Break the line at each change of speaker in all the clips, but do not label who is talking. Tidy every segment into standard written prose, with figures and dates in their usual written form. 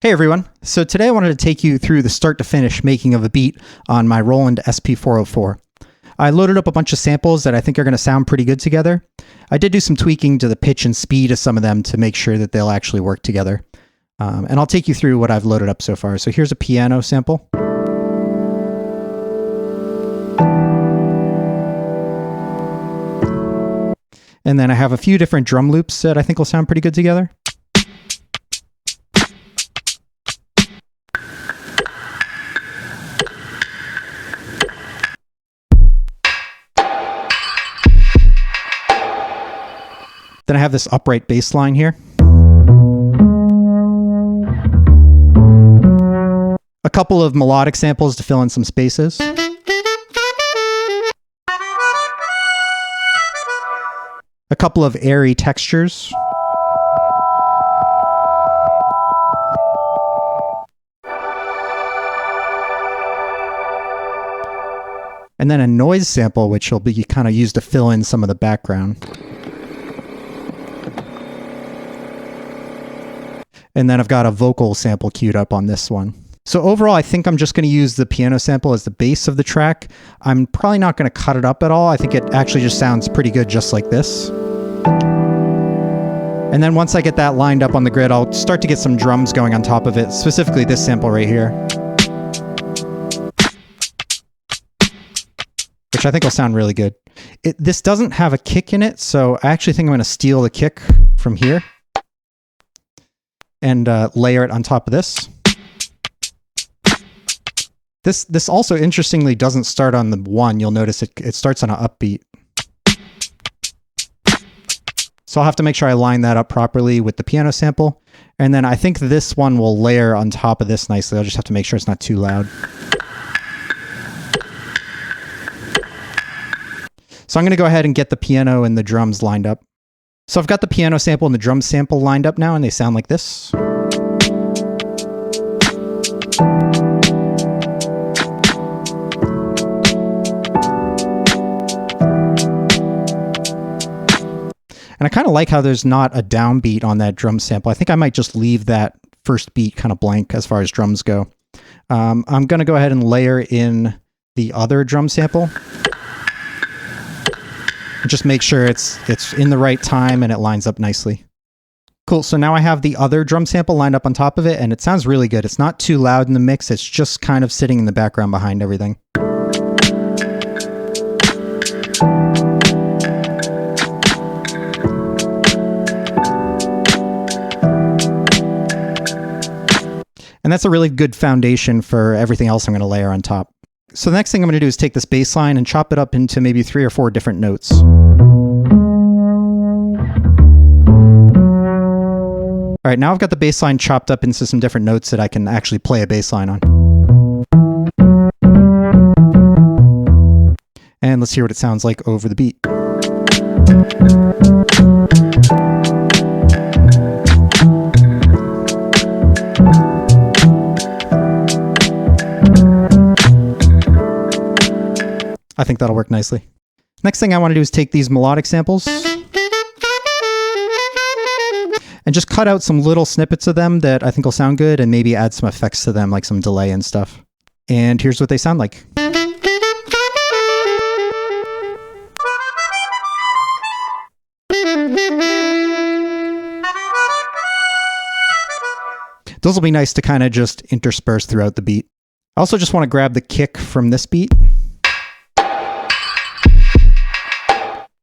Hey everyone, so today I wanted to take you through the start to finish making of a beat on my Roland SP-404. I loaded up a bunch of samples that I think are going to sound pretty good together. I did do some tweaking to the pitch and speed of some of them to make sure that they'll actually work together. And I'll take you through what I've loaded up so far. So here's a piano sample. And then I have a few different drum loops that I think will sound pretty good together. Then I have this upright bass line here. A couple of melodic samples to fill in some spaces. A couple of airy textures. And then a noise sample, which will be kind of used to fill in some of the background. And then I've got a vocal sample queued up on this one. So overall, I think I'm just going to use the piano sample as the base of the track. I'm probably not going to cut it up at all. I think it actually just sounds pretty good just like this. And then once I get that lined up on the grid, I'll start to get some drums going on top of it, specifically this sample right here, which I think will sound really good. This doesn't have a kick in it, so I actually think I'm going to steal the kick from here and layer it on top of this. This also interestingly doesn't start on the 1. You'll notice it starts on an upbeat. So I'll have to make sure I line that up properly with the piano sample. And then I think this one will layer on top of this nicely. I'll just have to make sure it's not too loud. So I'm going to go ahead and get the piano and the drums lined up. So I've got the piano sample and the drum sample lined up now, and they sound like this. And I kind of like how there's not a downbeat on that drum sample. I think I might just leave that first beat kind of blank as far as drums go. I'm going to go ahead and layer in the other drum sample. Just make sure it's in the right time and it lines up nicely. Cool, so now I have the other drum sample lined up on top of it, and it sounds really good. It's not too loud in the mix, it's just kind of sitting in the background behind everything. And that's a really good foundation for everything else I'm going to layer on top. So the next thing I'm going to do is take this bass line and chop it up into maybe 3 or 4 different notes. All right, now I've got the bass line chopped up into some different notes that I can actually play a bass line on. And let's hear what it sounds like over the beat. I think that'll work nicely. Next thing I want to do is take these melodic samples and just cut out some little snippets of them that I think will sound good, and maybe add some effects to them, like some delay and stuff. And here's what they sound like. Those will be nice to kind of just intersperse throughout the beat. I also just want to grab the kick from this beat.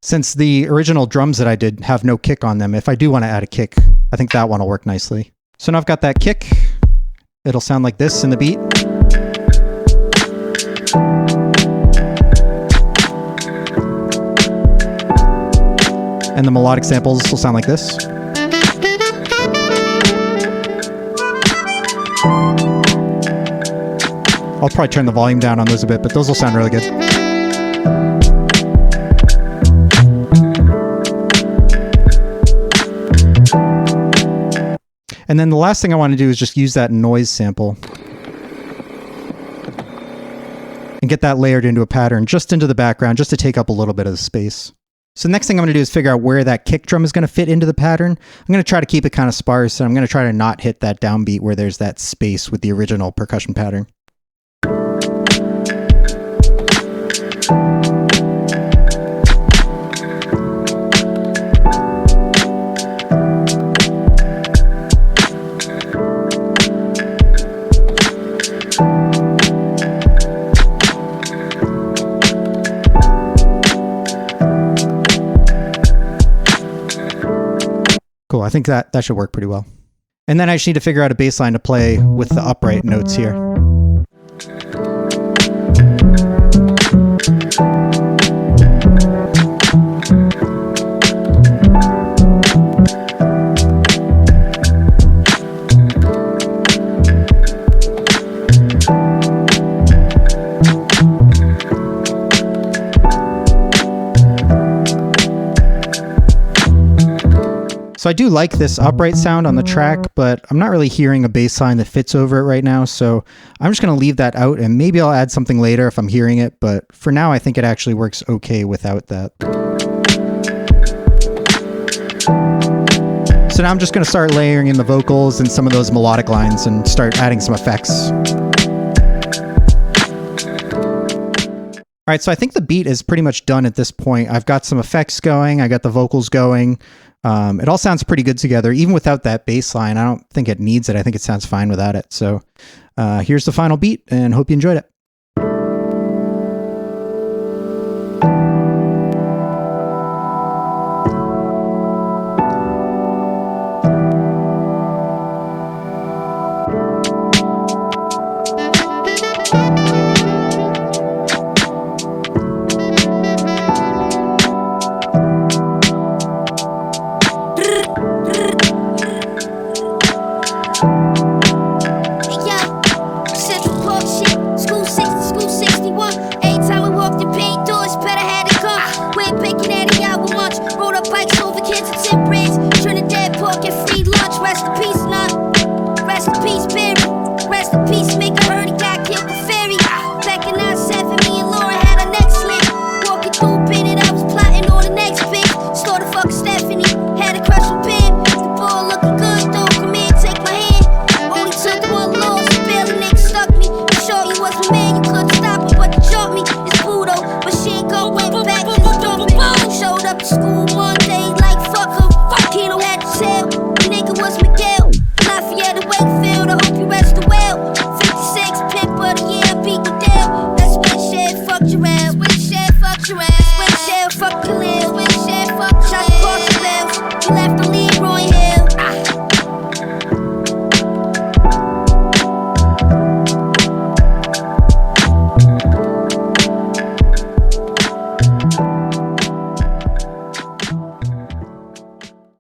Since the original drums that I did have no kick on them, if I do want to add a kick, I think that one will work nicely. So now I've got that kick. It'll sound like this in the beat. And the melodic samples will sound like this. I'll probably turn the volume down on those a bit, but those will sound really good. And then the last thing I want to do is just use that noise sample and get that layered into a pattern just into the background, just to take up a little bit of the space. So next thing I'm going to do is figure out where that kick drum is going to fit into the pattern. I'm going to try to keep it kind of sparse, and I'm going to try to not hit that downbeat where there's that space with the original percussion pattern. Cool, I think that should work pretty well. And then I just need to figure out a bass line to play with the upright notes here. So I do like this upright sound on the track, but I'm not really hearing a bass line that fits over it right now, so I'm just going to leave that out, and maybe I'll add something later if I'm hearing it, but for now I think it actually works okay without that. So now I'm just going to start layering in the vocals and some of those melodic lines and start adding some effects. All right, so I think the beat is pretty much done at this point. I've got some effects going, I got the vocals going. It all sounds pretty good together, even without that bass line. I don't think it needs it. I think it sounds fine without it. So here's the final beat, and hope you enjoyed it.